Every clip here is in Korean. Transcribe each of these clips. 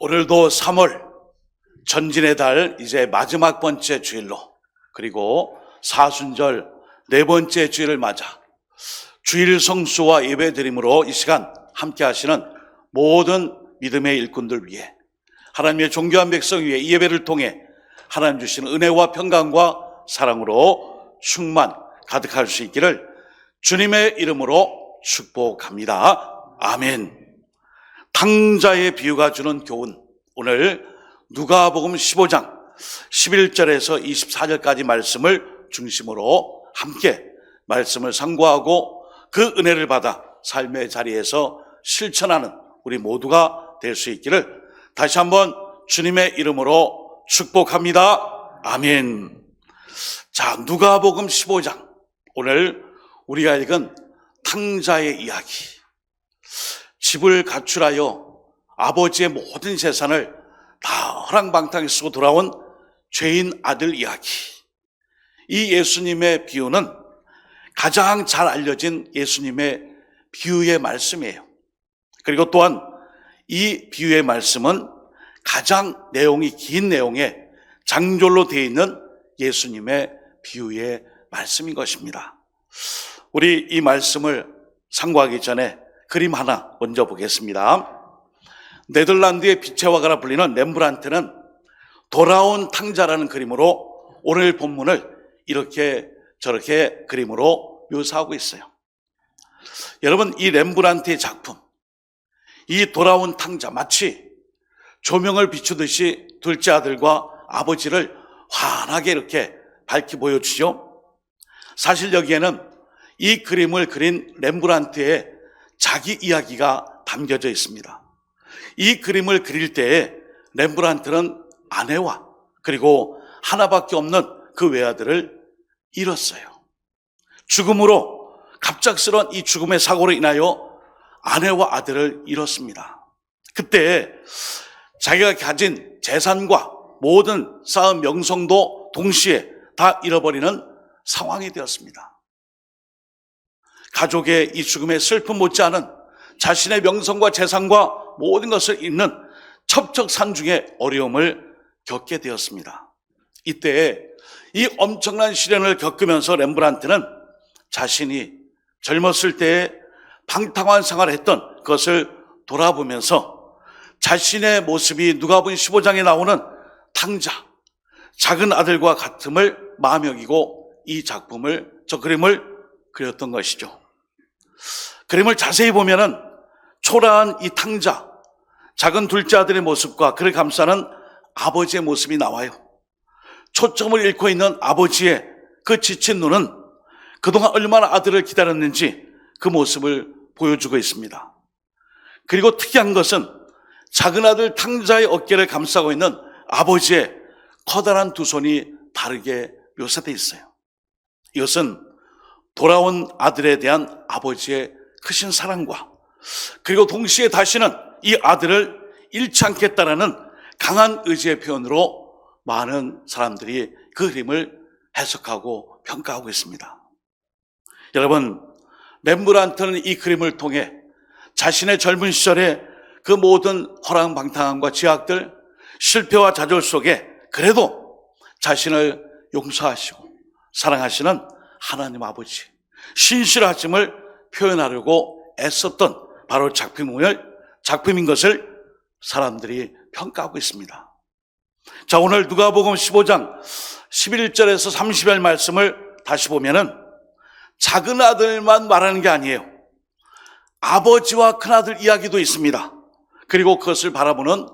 오늘도 3월 전진의 달 이제 마지막 번째 주일로, 그리고 사순절 네 번째 주일을 맞아 주일 성수와 예배드림으로 이 시간 함께 하시는 모든 믿음의 일꾼들 위해, 하나님의 존귀한 백성 위해 이 예배를 통해 하나님 주시는 은혜와 평강과 사랑으로 충만 가득할 수 있기를 주님의 이름으로 축복합니다. 아멘. 탕자의 비유가 주는 교훈, 오늘 누가복음 15장 11절에서 24절까지 말씀을 중심으로 함께 말씀을 상고하고 그 은혜를 받아 삶의 자리에서 실천하는 우리 모두가 될 수 있기를 다시 한번 주님의 이름으로 축복합니다. 아멘. 자, 누가복음 15장, 오늘 우리가 읽은 탕자의 이야기, 집을 가출하여 아버지의 모든 재산을 다 허랑방탕에 쓰고 돌아온 죄인 아들 이야기. 이 예수님의 비유는 가장 잘 알려진 예수님의 비유의 말씀이에요. 그리고 또한 이 비유의 말씀은 가장 내용이 긴 내용의 장절로 되어 있는 예수님의 비유의 말씀인 것입니다. 우리 이 말씀을 상고하기 전에 그림 하나 먼저 보겠습니다. 네덜란드의 빛의 화가라 불리는 렘브란트는 돌아온 탕자라는 그림으로 오늘 본문을 이렇게 저렇게 그림으로 묘사하고 있어요. 여러분, 이 렘브란트의 작품, 이 돌아온 탕자, 마치 조명을 비추듯이 둘째 아들과 아버지를 환하게 이렇게 밝히 보여주죠. 사실 여기에는 이 그림을 그린 렘브란트의 자기 이야기가 담겨져 있습니다. 이 그림을 그릴 때에 렘브란트는 아내와 그리고 하나밖에 없는 그 외아들을 잃었어요. 죽음으로, 갑작스러운 이 죽음의 사고로 인하여 아내와 아들을 잃었습니다. 그때 자기가 가진 재산과 모든 쌓은 명성도 동시에 다 잃어버리는 상황이 되었습니다. 가족의 이 죽음의 슬픔 못지않은 자신의 명성과 재산과 모든 것을 잃는 첩첩산중의 어려움을 겪게 되었습니다. 이때 이 엄청난 시련을 겪으면서 렘브란트는 자신이 젊었을 때에 방탕한 생활을 했던 그것을 돌아보면서 자신의 모습이 누가복음 15장에 나오는 탕자, 작은 아들과 같음을 마음에 여기고 이 작품을, 저 그림을 그렸던 것이죠. 그림을 자세히 보면은 초라한 이 탕자, 작은 둘째 아들의 모습과 그를 감싸는 아버지의 모습이 나와요. 초점을 잃고 있는 아버지의 그 지친 눈은 그동안 얼마나 아들을 기다렸는지 그 모습을 보여주고 있습니다. 그리고 특이한 것은 작은 아들 탕자의 어깨를 감싸고 있는 아버지의 커다란 두 손이 다르게 묘사되어 있어요. 이것은 돌아온 아들에 대한 아버지의 크신 사랑과 그리고 동시에 다시는 이 아들을 잃지 않겠다라는 강한 의지의 표현으로 많은 사람들이 그 그림을 해석하고 평가하고 있습니다. 여러분, 렘브란트는 이 그림을 통해 자신의 젊은 시절에 그 모든 허랑방탕함과 죄악들, 실패와 좌절 속에 그래도 자신을 용서하시고 사랑하시는 하나님 아버지, 신실하심을 표현하려고 애썼던 바로 작품인 것을 사람들이 평가하고 있습니다. 자, 오늘 누가복음 15장 11절에서 30절 말씀을 다시 보면은 작은 아들만 말하는 게 아니에요. 아버지와 큰아들 이야기도 있습니다. 그리고 그것을 바라보는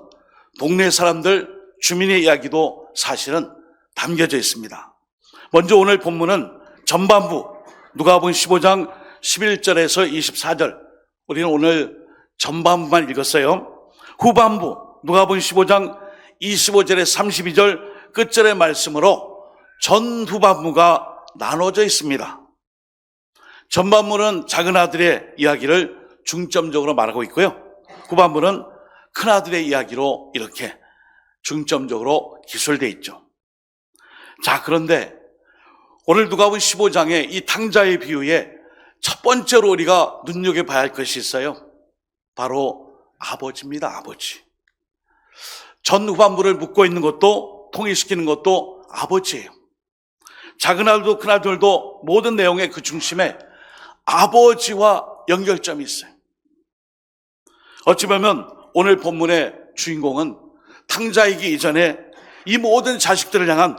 동네 사람들, 주민의 이야기도 사실은 담겨져 있습니다. 먼저 오늘 본문은 전반부, 누가복음 15장 11절에서 24절, 우리는 오늘 전반부만 읽었어요. 후반부, 누가복음 15장 25절에서 32절 끝절의 말씀으로 전후반부가 나눠져 있습니다. 전반부는 작은 아들의 이야기를 중점적으로 말하고 있고요. 후반부는 큰 아들의 이야기로 이렇게 중점적으로 기술되어 있죠. 자, 그런데 오늘 누가복음 15장의 이 탕자의 비유에 첫 번째로 우리가 눈여겨봐야 할 것이 있어요. 바로 아버지입니다. 아버지. 전 후반부를 묶고 있는 것도, 통일시키는 것도 아버지예요. 작은 아들도 큰 아들도 모든 내용의 그 중심에 아버지와 연결점이 있어요. 어찌 보면 오늘 본문의 주인공은 탕자이기 이전에 이 모든 자식들을 향한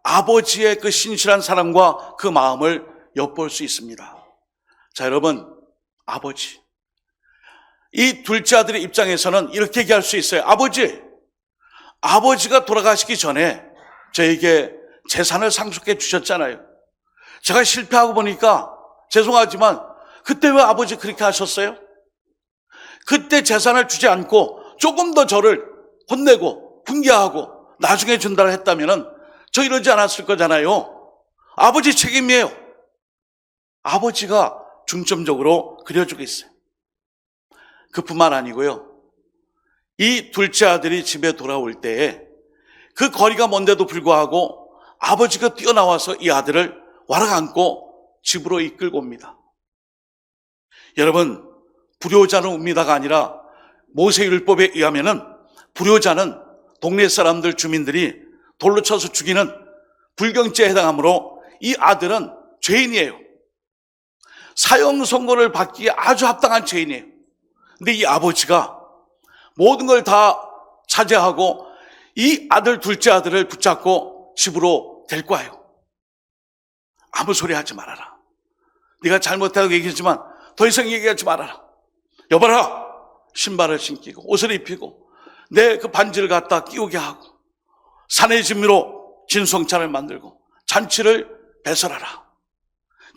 아버지의 그 신실한 사랑과 그 마음을 엿볼 수 있습니다. 자, 여러분, 아버지. 이 둘째 아들의 입장에서는 이렇게 얘기할 수 있어요. 아버지가 돌아가시기 전에 저에게 재산을 상속해 주셨잖아요. 제가 실패하고 보니까 죄송하지만 그때 왜 아버지 그렇게 하셨어요? 그때 재산을 주지 않고 조금 더 저를 혼내고 훈계하고 나중에 준다고 했다면 저 이러지 않았을 거잖아요. 아버지 책임이에요. 아버지가 중점적으로 그려주고 있어요. 그뿐만 아니고요. 이 둘째 아들이 집에 돌아올 때에 그 거리가 먼데도 불구하고 아버지가 뛰어나와서 이 아들을 와락 안고 집으로 이끌고 옵니다. 여러분, 불효자는 웁니다가 아니라 모세율법에 의하면은 불효자는 동네 사람들 주민들이 돌로 쳐서 죽이는 불경죄에 해당하므로 이 아들은 죄인이에요. 사형 선고를 받기에 아주 합당한 죄인이에요. 근데 이 아버지가 모든 걸 다 차지하고 이 아들, 둘째 아들을 붙잡고 집으로 데리고 와요. 아무 소리 하지 말아라. 네가 잘못했다고 얘기했지만 더 이상 얘기하지 말아라. 여봐라. 신발을 신기고 옷을 입히고 내 그 반지를 갖다 끼우게 하고 산의 진미로 진송찬을 만들고 잔치를 배설하라.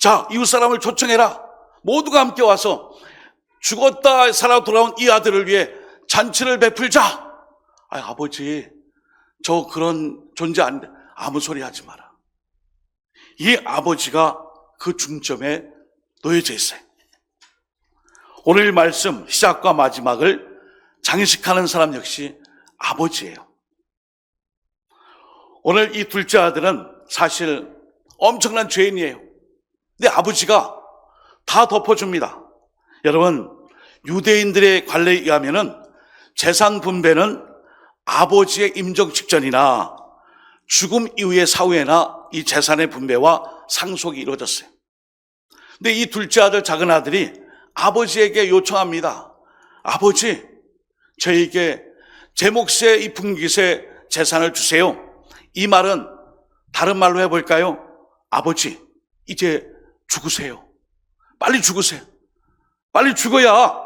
자, 이웃 사람을 초청해라. 모두가 함께 와서 죽었다 살아 돌아온 이 아들을 위해 잔치를 베풀자. 아버지, 저 그런 존재 아닌데 아무 소리 하지 마라. 이 아버지가 그 중점에 놓여져 있어요. 오늘 말씀 시작과 마지막을 장식하는 사람 역시 아버지예요. 오늘 이 둘째 아들은 사실 엄청난 죄인이에요. 근데 아버지가 다 덮어줍니다. 여러분, 유대인들의 관례에 의하면은 재산 분배는 아버지의 임종 직전이나 죽음 이후의 사후에나 이 재산의 분배와 상속이 이루어졌어요. 근데 이 둘째 아들, 작은 아들이 아버지에게 요청합니다. 아버지, 저에게 제 몫의 이 분깃의 재산을 주세요. 이 말은 다른 말로 해볼까요? 아버지, 이제 죽으세요. 빨리 죽으세요. 빨리 죽어야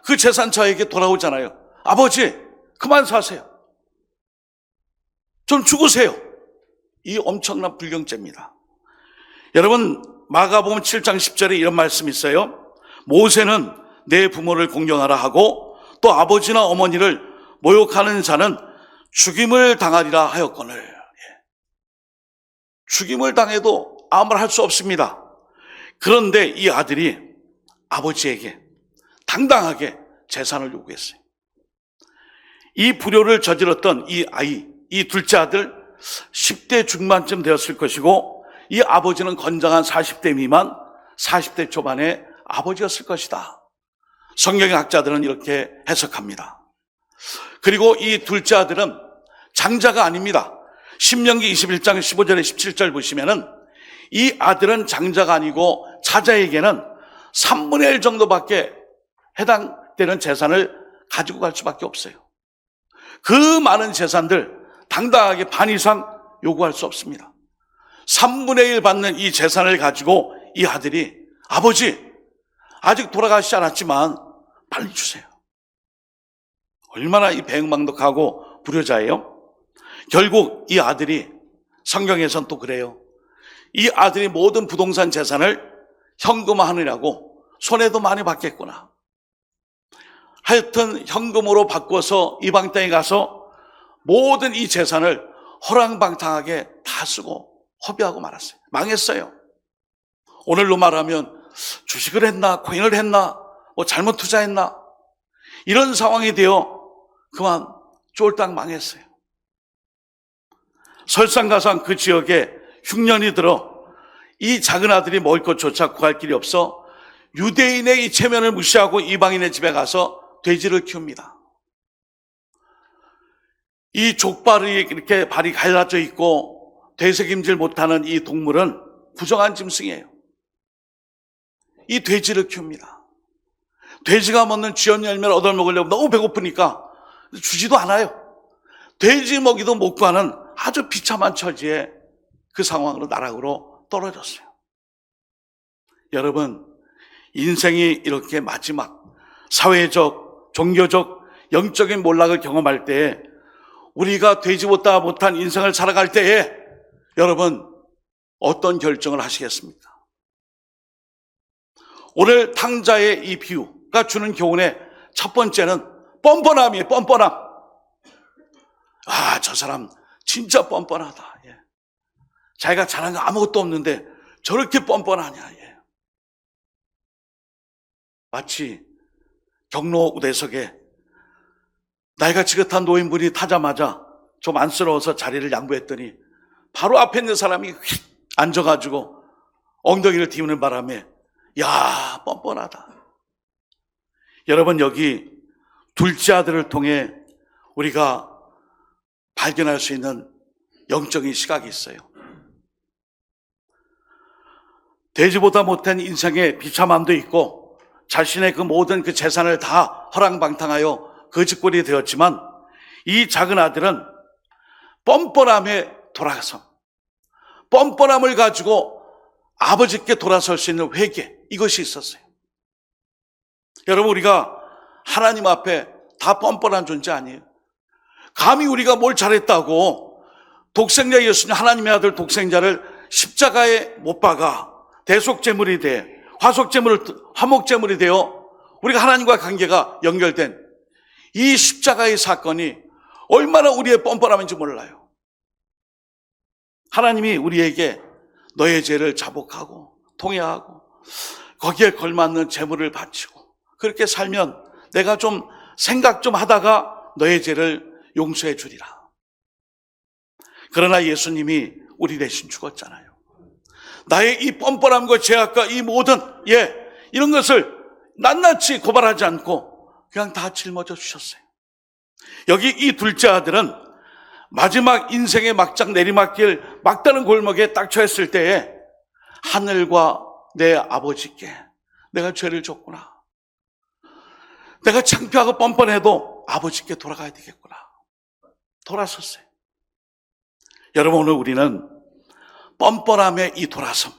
그 재산 저에게 돌아오잖아요. 아버지, 그만 사세요. 좀 죽으세요. 이 엄청난 불경죄입니다. 여러분, 마가복음 7장 10절에 이런 말씀이 있어요. 모세는 내 부모를 공경하라 하고 또 아버지나 어머니를 모욕하는 자는 죽임을 당하리라 하였거늘. 죽임을 당해도 아무 말 할 수 없습니다. 그런데 이 아들이 아버지에게 당당하게 재산을 요구했어요. 이 불효를 저질렀던 이 아이, 이 둘째 아들 10대 중반쯤 되었을 것이고 이 아버지는 건장한 40대 미만, 40대 초반의 아버지였을 것이다. 성경의 학자들은 이렇게 해석합니다. 그리고 이 둘째 아들은 장자가 아닙니다. 신명기 21장 15절에 17절 보시면은 이 아들은 장자가 아니고 자자에게는 3분의 1 정도밖에 해당되는 재산을 가지고 갈 수밖에 없어요. 그 많은 재산들 당당하게 반 이상 요구할 수 없습니다. 3분의 1 받는 이 재산을 가지고 이 아들이 아버지, 아직 돌아가시지 않았지만 빨리 주세요. 얼마나 이 배은망덕하고 불효자예요? 결국 이 아들이, 성경에선 또 그래요. 이 아들이 모든 부동산 재산을 현금화하느라고 손해도 많이 받겠구나. 하여튼 현금으로 바꿔서 이방 땅에 가서 모든 이 재산을 허랑방탕하게 다 쓰고 허비하고 말았어요. 망했어요. 오늘로 말하면 주식을 했나 코인을 했나 뭐 잘못 투자했나 이런 상황이 되어 그만 쫄딱 망했어요. 설상가상 그 지역에 흉년이 들어 이 작은 아들이 먹을 것조차 구할 길이 없어 유대인의 이 체면을 무시하고 이방인의 집에 가서 돼지를 키웁니다. 이 족발이 이렇게 발이 갈라져 있고 되새김질 못하는 이 동물은 부정한 짐승이에요. 이 돼지를 키웁니다. 돼지가 먹는 쥐연 열매를 얻어먹으려고 너무 배고프니까 주지도 않아요. 돼지 먹이도 못 구하는 아주 비참한 처지에 그 상황으로 나락으로 떨어졌어요. 여러분, 인생이 이렇게 마지막 사회적, 종교적, 영적인 몰락을 경험할 때에 우리가 되지보다 못한 인생을 살아갈 때에 여러분 어떤 결정을 하시겠습니까? 오늘 탕자의 이 비유가 주는 교훈의 첫 번째는 뻔뻔함이에요. 뻔뻔함. 아, 저 사람 진짜 뻔뻔하다. 예. 자기가 잘한 거 아무것도 없는데 저렇게 뻔뻔하냐. 예. 마치 경로 우대석에 나이가 지긋한 노인분이 타자마자 좀 안쓰러워서 자리를 양보했더니 바로 앞에 있는 사람이 휙 앉아가지고 엉덩이를 띄우는 바람에 야, 뻔뻔하다. 여러분, 여기 둘째 아들을 통해 우리가 발견할 수 있는 영적인 시각이 있어요. 돼지보다 못한 인생의 비참함도 있고 자신의 그 모든 그 재산을 다 허랑방탕하여 거짓골이 되었지만 이 작은 아들은 뻔뻔함에 돌아가서 뻔뻔함을 가지고 아버지께 돌아설 수 있는 회개, 이것이 있었어요. 여러분, 우리가 하나님 앞에 다 뻔뻔한 존재 아니에요. 감히 우리가 뭘 잘했다고 독생자 예수님, 하나님의 아들 독생자를 십자가에 못 박아 대속제물이 돼 화목제물이 되어 우리가 하나님과 관계가 연결된 이 십자가의 사건이 얼마나 우리의 뻔뻔함인지 몰라요. 하나님이 우리에게 너의 죄를 자복하고 통회하고 거기에 걸맞는 제물을 바치고 그렇게 살면 내가 좀 생각 좀 하다가 너의 죄를 용서해 주리라. 그러나 예수님이 우리 대신 죽었잖아요. 나의 이 뻔뻔함과 죄악과 이 모든 이런 것을 낱낱이 고발하지 않고 그냥 다 짊어져 주셨어요. 여기 이 둘째 아들은 마지막 인생의 막장 내리막길 막다른 골목에 딱 처했을 때에 하늘과 내 아버지께 내가 죄를 졌구나. 내가 창피하고 뻔뻔해도 아버지께 돌아가야 되겠구나. 돌아섰어요. 여러분, 오늘 우리는 뻔뻔함의 이 돌아섬,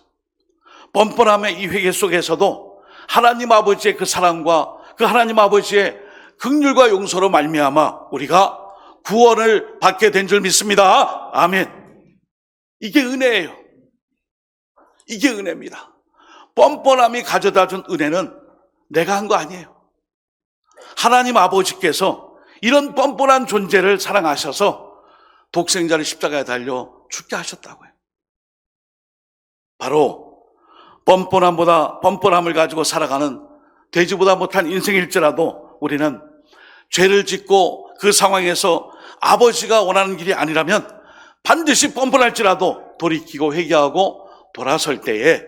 뻔뻔함의 이 회개 속에서도 하나님 아버지의 그 사랑과 그 하나님 아버지의 긍휼과 용서로 말미암아 우리가 구원을 받게 된 줄 믿습니다. 아멘. 이게 은혜예요. 이게 은혜입니다. 뻔뻔함이 가져다준 은혜는 내가 한 거 아니에요. 하나님 아버지께서 이런 뻔뻔한 존재를 사랑하셔서 독생자를 십자가에 달려 죽게 하셨다고요. 바로 뻔뻔함을 가지고 살아가는 돼지보다 못한 인생일지라도 우리는 죄를 짓고 그 상황에서 아버지가 원하는 길이 아니라면 반드시 뻔뻔할지라도 돌이키고 회개하고 돌아설 때에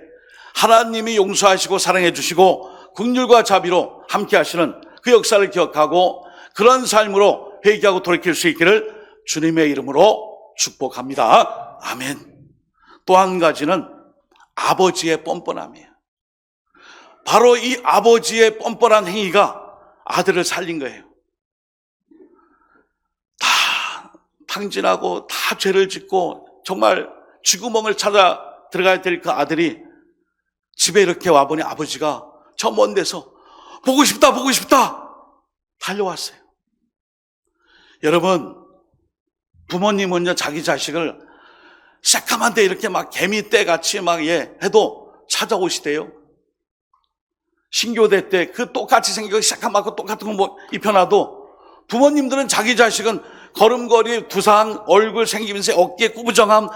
하나님이 용서하시고 사랑해 주시고 긍휼과 자비로 함께 하시는 그 역사를 기억하고 그런 삶으로 회개하고 돌이킬 수 있기를 주님의 이름으로 축복합니다. 아멘. 또 한 가지는 아버지의 뻔뻔함이에요. 바로 이 아버지의 뻔뻔한 행위가 아들을 살린 거예요. 다 탕진하고 다 죄를 짓고 정말 쥐구멍을 찾아 들어가야 될 그 아들이 집에 이렇게 와보니 아버지가 저 먼 데서 보고 싶다 달려왔어요. 여러분, 부모님은요 자기 자식을 새까만데 이렇게 막 개미떼같이 막 해도 찾아오시대요. 신교대 때 그 똑같이 생기고 새까맣고 똑같은 거 뭐 입혀놔도 부모님들은 자기 자식은 걸음걸이, 두상, 얼굴 생기면서 어깨 꾸부정함,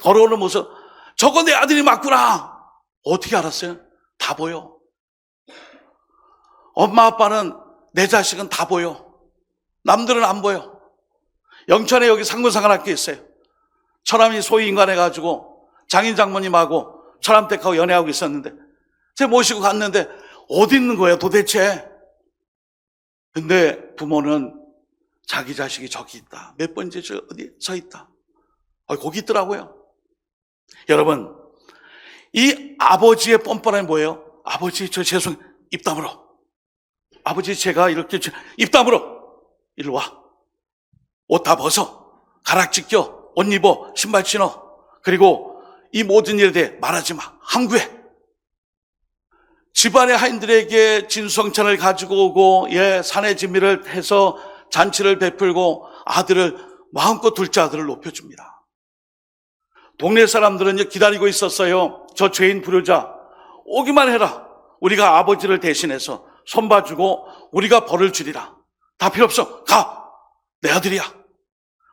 걸어오는 모습, 저거 내 아들이 맞구나. 어떻게 알았어요? 다 보여. 엄마 아빠는 내 자식은 다 보여. 남들은 안 보여. 영천에 여기 상군상관학교 있어요. 처남이 소위 인간해가지고 장인 장모님하고 처남댁하고 연애하고 있었는데 제가 모시고 갔는데 어디 있는 거예요 도대체? 근데 부모는 자기 자식이 저기 있다. 몇 번째 저 어디 서 있다. 거기 있더라고요. 여러분, 이 아버지의 뻔뻔함이 뭐예요? 아버지 저 죄송, 입 다물어. 아버지 제가 이렇게 입 다물어. 이리 와. 옷 다 벗어. 가락지 껴. 옷 입어. 신발 신어. 그리고 이 모든 일에 대해 말하지 마. 함구해. 집안의 하인들에게 진수성찬을 가지고 오고 산의 진미를 해서 잔치를 베풀고 아들을 마음껏 둘째 아들을 높여줍니다. 동네 사람들은 기다리고 있었어요. 저 죄인 불효자 오기만 해라. 우리가 아버지를 대신해서 손봐주고 우리가 벌을 주리라. 다 필요 없어. 가. 내 아들이야.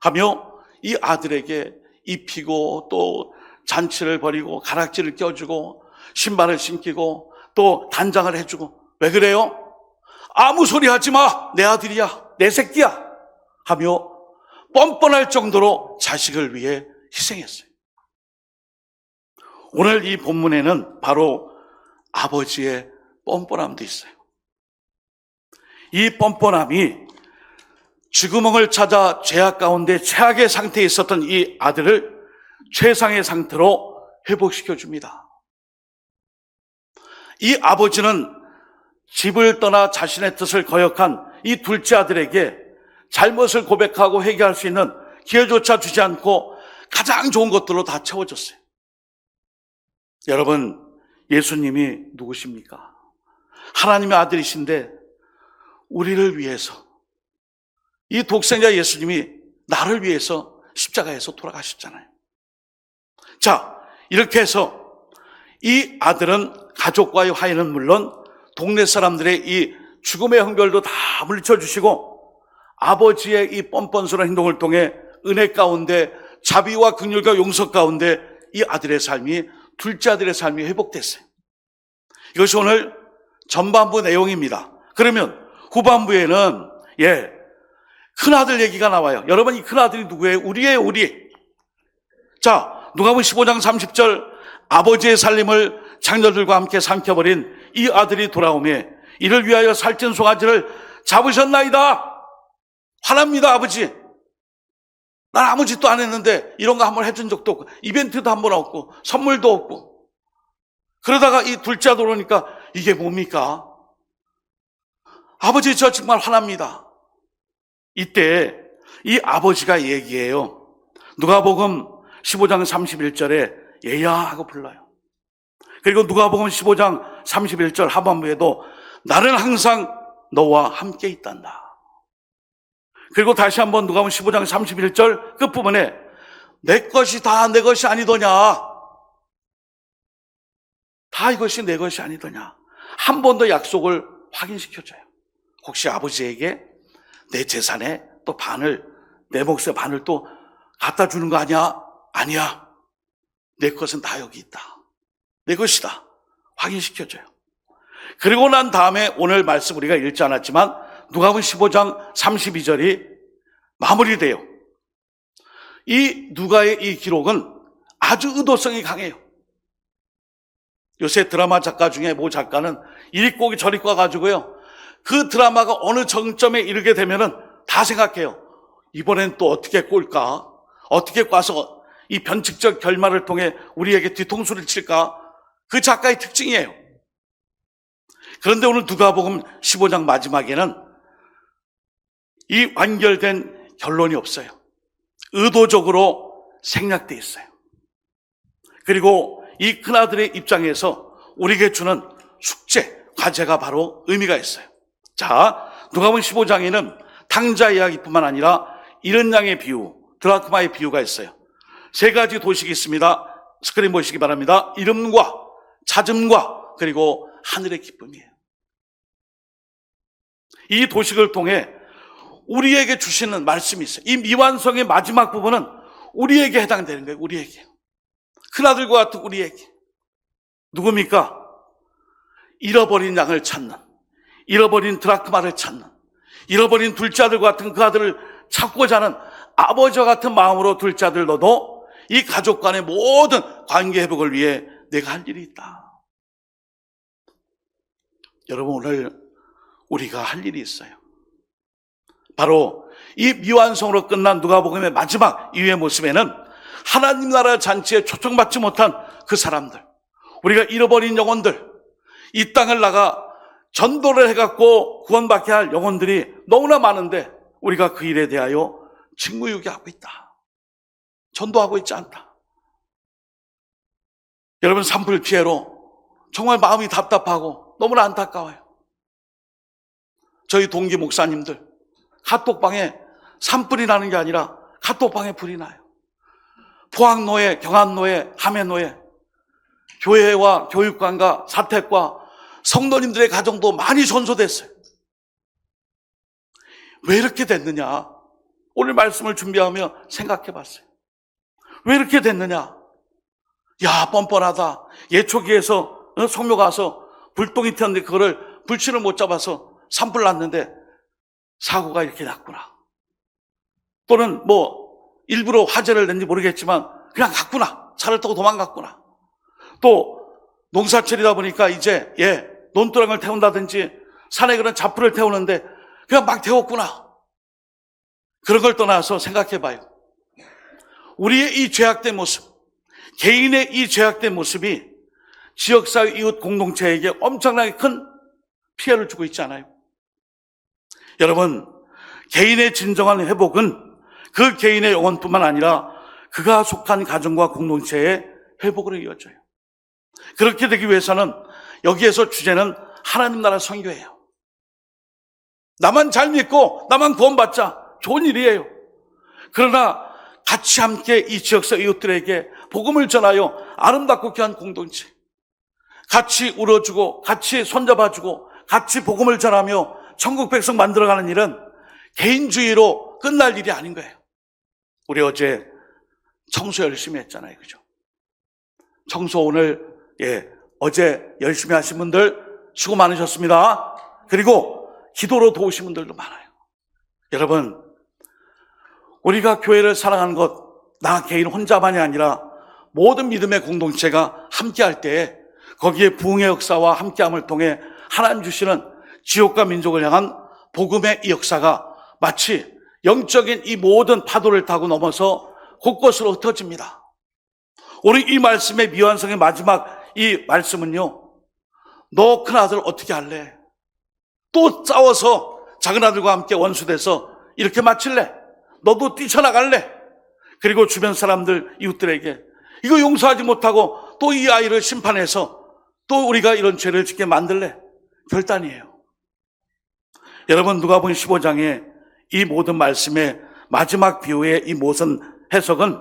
하며 이 아들에게 입히고 또 잔치를 벌이고 가락지를 껴주고 신발을 신기고 또 단장을 해주고. 왜 그래요? 아무 소리 하지 마. 내 아들이야. 내 새끼야. 하며 뻔뻔할 정도로 자식을 위해 희생했어요. 오늘 이 본문에는 바로 아버지의 뻔뻔함도 있어요. 이 뻔뻔함이 쥐구멍을 찾아 죄악 가운데 최악의 상태에 있었던 이 아들을 최상의 상태로 회복시켜줍니다. 이 아버지는 집을 떠나 자신의 뜻을 거역한 이 둘째 아들에게 잘못을 고백하고 회개할 수 있는 기회조차 주지 않고 가장 좋은 것들로 다 채워줬어요. 여러분, 예수님이 누구십니까? 하나님의 아들이신데 우리를 위해서, 이 독생자 예수님이 나를 위해서 십자가에서 돌아가셨잖아요. 자, 이렇게 해서 이 아들은 가족과의 화해는 물론 동네 사람들의 이 죽음의 형벌도 다 물리쳐주시고 아버지의 이 뻔뻔스러운 행동을 통해 은혜 가운데 자비와 긍휼과 용서 가운데 이 아들의 삶이, 둘째 아들의 삶이 회복됐어요. 이것이 오늘 전반부 내용입니다. 그러면 후반부에는 큰아들 얘기가 나와요. 여러분, 이 큰아들이 누구예요? 우리예요, 우리. 자, 누가복음 15장 30절, 아버지의 살림을 장녀들과 함께 삼켜버린 이 아들이 돌아오매 이를 위하여 살찐 송아지를 잡으셨나이다. 화납니다. 아버지, 난 아무 짓도 안 했는데 이런 거 한번 해준 적도 없고 이벤트도 한번 없고 선물도 없고. 그러다가 이 둘째 아들 오니까 이게 뭡니까? 아버지, 저 정말 화납니다. 이때 이 아버지가 얘기해요. 누가복음 15장 31절에 얘야 하고 불러요. 그리고 누가복음 15장 31절 하반부에도 나는 항상 너와 함께 있단다. 그리고 다시 한번 누가복음 15장 31절 끝부분에 내 것이 다 내 것이 아니더냐. 다 이것이 내 것이 아니더냐. 한 번 더 약속을 확인시켜줘요. 혹시 아버지에게 내 재산의 또 반을, 내 몫의 반을 또 갖다 주는 거 아니야? 아니야. 내 것은 다 여기 있다. 내 것이다. 확인시켜줘요. 그리고 난 다음에 오늘 말씀 우리가 읽지 않았지만 누가복음 15장 32절이 마무리돼요. 이 누가의 이 기록은 아주 의도성이 강해요. 요새 드라마 작가 중에 모 작가는 이리 꼬기 저리 꼬 가지고요, 그 드라마가 어느 정점에 이르게 되면은 다 생각해요. 이번엔 또 어떻게 꼴까? 어떻게 꽈서 이 변칙적 결말을 통해 우리에게 뒤통수를 칠까? 그 작가의 특징이에요. 그런데 오늘 누가복음 15장 마지막에는 이 완결된 결론이 없어요. 의도적으로 생략되어 있어요. 그리고 이 큰아들의 입장에서 우리에게 주는 숙제, 과제가 바로 의미가 있어요. 자, 누가복음 15장에는 탕자 이야기뿐만 아니라 이른 양의 비유, 드라크마의 비유가 있어요. 세 가지 도식이 있습니다. 스크린 보시기 바랍니다. 이름과 찾음과 그리고 하늘의 기쁨이에요. 이 도식을 통해 우리에게 주시는 말씀이 있어요. 이 미완성의 마지막 부분은 우리에게 해당되는 거예요. 우리에게. 큰아들과 같은 우리에게. 누굽니까? 잃어버린 양을 찾는, 잃어버린 드라크마를 찾는, 잃어버린 둘째 아들과 같은 그 아들을 찾고자 하는 아버지와 같은 마음으로 둘째 아들 너도 이 가족 간의 모든 관계 회복을 위해 내가 할 일이 있다. 여러분, 오늘 우리가 할 일이 있어요. 바로 이 미완성으로 끝난 누가복음의 마지막 이후의 모습에는 하나님 나라 잔치에 초청받지 못한 그 사람들, 우리가 잃어버린 영혼들, 이 땅을 나가 전도를 해갖고 구원받게 할 영혼들이 너무나 많은데 우리가 그 일에 대하여 직무유기하고 있다. 전도하고 있지 않다. 여러분, 산불 피해로 정말 마음이 답답하고 너무나 안타까워요. 저희 동기 목사님들 카톡방에 산불이 나는 게 아니라 카톡방에 불이 나요. 포항노예, 경안노예, 함해노예, 교회와 교육관과 사택과 성도님들의 가정도 많이 전소됐어요. 왜 이렇게 됐느냐? 오늘 말씀을 준비하며 생각해 봤어요. 왜 이렇게 됐느냐? 야, 뻔뻔하다. 예초기에서 성묘 가서 불똥이 튀었는데 그거를 불씨를 못 잡아서 산불 났는데 사고가 이렇게 났구나. 또는 일부러 화재를 낸지 모르겠지만 그냥 갔구나. 차를 타고 도망갔구나. 또 농사철이다 보니까 이제 논두렁을 태운다든지 산에 그런 잡풀을 태우는데 그냥 막 태웠구나. 그런 걸 떠나서 생각해 봐요. 우리의 이 죄악된 모습, 개인의 이 죄악된 모습이 지역사회 이웃 공동체에게 엄청나게 큰 피해를 주고 있지 않아요? 여러분, 개인의 진정한 회복은 그 개인의 영혼뿐만 아니라 그가 속한 가정과 공동체의 회복으로 이어져요. 그렇게 되기 위해서는 여기에서 주제는 하나님 나라 선교예요. 나만 잘 믿고 나만 구원받자, 좋은 일이에요. 그러나 같이 함께 이 지역사 이웃들에게 복음을 전하여 아름답고 귀한 공동체, 같이 울어주고 같이 손잡아주고 같이 복음을 전하며 천국 백성 만들어가는 일은 개인주의로 끝날 일이 아닌 거예요. 우리 어제 청소 열심히 했잖아요. 그죠? 청소 오늘 어제 열심히 하신 분들 수고 많으셨습니다. 그리고 기도로 도우신 분들도 많아요. 여러분, 우리가 교회를 사랑하는 것, 나 개인 혼자만이 아니라 모든 믿음의 공동체가 함께할 때 거기에 부흥의 역사와 함께함을 통해 하나님 주시는 지역과 민족을 향한 복음의 이 역사가 마치 영적인 이 모든 파도를 타고 넘어서 곳곳으로 흩어집니다. 오늘 이 말씀의 미완성의 마지막 이 말씀은요, 너 큰아들 어떻게 할래? 또 싸워서 작은아들과 함께 원수돼서 이렇게 마칠래? 너도 뛰쳐나갈래? 그리고 주변 사람들, 이웃들에게 이거 용서하지 못하고 또 이 아이를 심판해서 또 우리가 이런 죄를 짓게 만들래? 결단이에요. 여러분, 누가복음 15장에 이 모든 말씀의 마지막 비유의 이 모든 해석은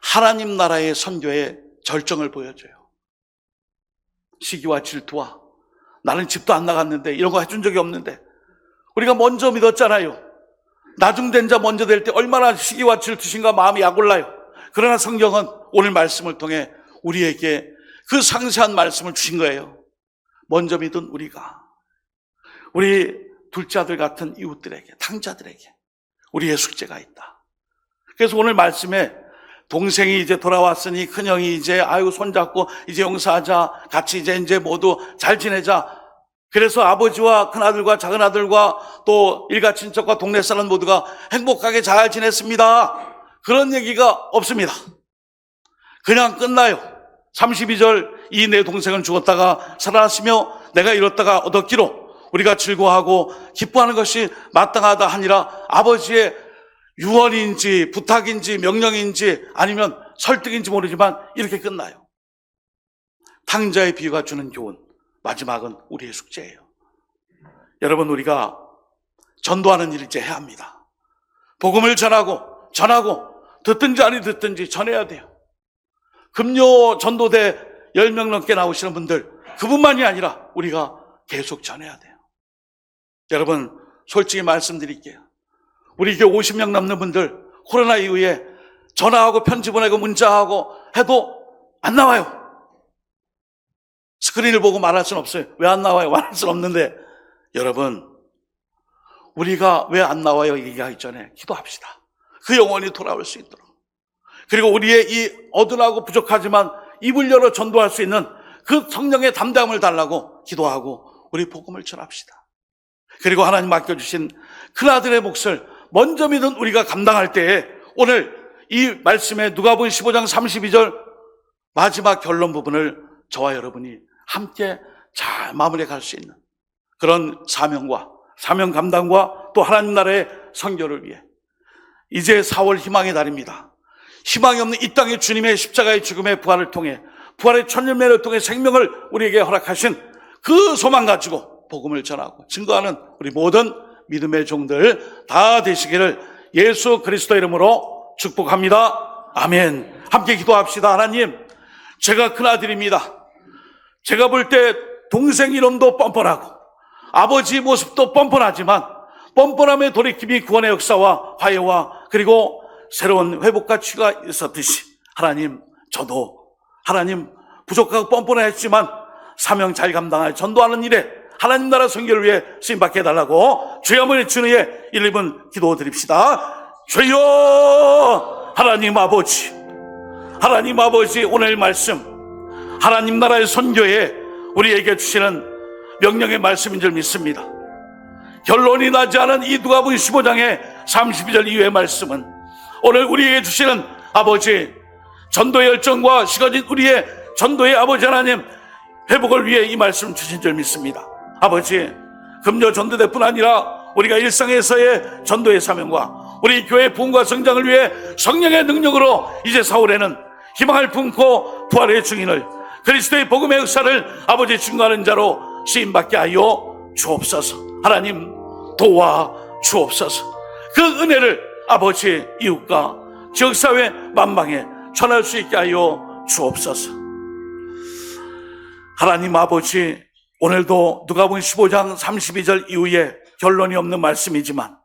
하나님 나라의 선교의 절정을 보여줘요. 시기와 질투와 나는 집도 안 나갔는데 이런 거 해준 적이 없는데 우리가 먼저 믿었잖아요. 나중된 자 먼저 될 때 얼마나 시기와 질투심과 마음이 약올라요. 그러나 성경은 오늘 말씀을 통해 우리에게 그 상세한 말씀을 주신 거예요. 먼저 믿은 우리가 우리 둘째 아들 같은 이웃들에게, 탕자들에게 우리의 숙제가 있다. 그래서 오늘 말씀에 동생이 이제 돌아왔으니 큰형이 이제 손잡고 이제 용서하자, 같이 이제 모두 잘 지내자. 그래서 아버지와 큰아들과 작은아들과 또 일가 친척과 동네 사람 모두가 행복하게 잘 지냈습니다. 그런 얘기가 없습니다. 그냥 끝나요. 32절, 이 내 동생은 죽었다가 살아났으며 내가 잃었다가 얻었기로 우리가 즐거워하고 기뻐하는 것이 마땅하다 하니라. 아버지의 유언인지 부탁인지 명령인지 아니면 설득인지 모르지만 이렇게 끝나요. 탕자의 비유가 주는 교훈, 마지막은 우리의 숙제예요. 여러분, 우리가 전도하는 일을 이제 해야 합니다. 복음을 전하고 듣든지 아니 듣든지 전해야 돼요. 금요 전도대 10명 넘게 나오시는 분들, 그분만이 아니라 우리가 계속 전해야 돼요. 여러분, 솔직히 말씀드릴게요. 우리 교회 50명 넘는 분들 코로나 이후에 전화하고 편지 보내고 문자하고 해도 안 나와요. 스크린을 보고 말할 수는 없어요. 왜 안 나와요? 말할 수는 없는데, 여러분, 우리가 왜 안 나와요? 얘기하기 전에 기도합시다. 그 영혼이 돌아올 수 있도록. 그리고 우리의 이 어둔하고 부족하지만 입을 열어 전도할 수 있는 그 성령의 담대함을 달라고 기도하고 우리 복음을 전합시다. 그리고 하나님 맡겨주신 큰아들의 몫을 먼저 믿은 우리가 감당할 때에 오늘 이 말씀의 누가복음 15장 32절 마지막 결론 부분을 저와 여러분이 함께 잘 마무리해 갈 수 있는 그런 사명과 사명 감당과 또 하나님 나라의 선교를 위해 이제 4월 희망의 달입니다. 희망이 없는 이 땅의 주님의 십자가의 죽음의 부활을 통해 부활의 천년매를 통해 생명을 우리에게 허락하신 그 소망 가지고 복음을 전하고 증거하는 우리 모든 믿음의 종들 다 되시기를 예수 그리스도 이름으로 축복합니다. 아멘. 함께 기도합시다. 하나님, 제가 큰아들입니다. 제가 볼 때 동생 이름도 뻔뻔하고 아버지 모습도 뻔뻔하지만 뻔뻔함의 돌이킴이 구원의 역사와 화해와 그리고 새로운 회복과 치유가 있었듯이 하나님, 저도 하나님 부족하고 뻔뻔했지만 사명 잘 감당할 전도하는 일에 하나님 나라 선교를 위해 쓰임받게 해달라고 주여 한번 주의 1, 2분 기도드립시다. 주여 하나님 아버지, 하나님 아버지, 오늘 말씀 하나님 나라의 선교에 우리에게 주시는 명령의 말씀인 줄 믿습니다. 결론이 나지 않은 이 누가복음 15장의 32절 이후의 말씀은 오늘 우리에게 주시는 아버지 전도의 열정과 식어진 우리의 전도의 아버지 하나님 회복을 위해 이 말씀 주신 줄 믿습니다. 아버지, 금요 전도대뿐 아니라 우리가 일상에서의 전도의 사명과 우리 교회 부흥과 성장을 위해 성령의 능력으로 이제 4월에는 희망을 품고 부활의 증인을 그리스도의 복음의 역사를 아버지 증거하는 자로 쓰임받게 하여 주옵소서. 하나님 도와 주옵소서. 그 은혜를 아버지 이웃과 지역사회 만방에 전할 수 있게 하여 주옵소서. 하나님 아버지, 오늘도 누가복음 15장 32절 이후에 결론이 없는 말씀이지만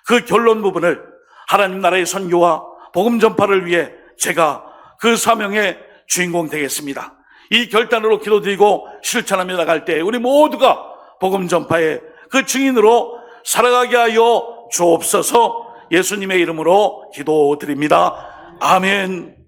그 결론 부분을 하나님 나라의 선교와 복음 전파를 위해 제가 그 사명의 주인공 되겠습니다. 이 결단으로 기도드리고 실천하며 나갈 때 우리 모두가 복음 전파의 그 증인으로 살아가게 하여 주옵소서. 예수님의 이름으로 기도드립니다. 아멘.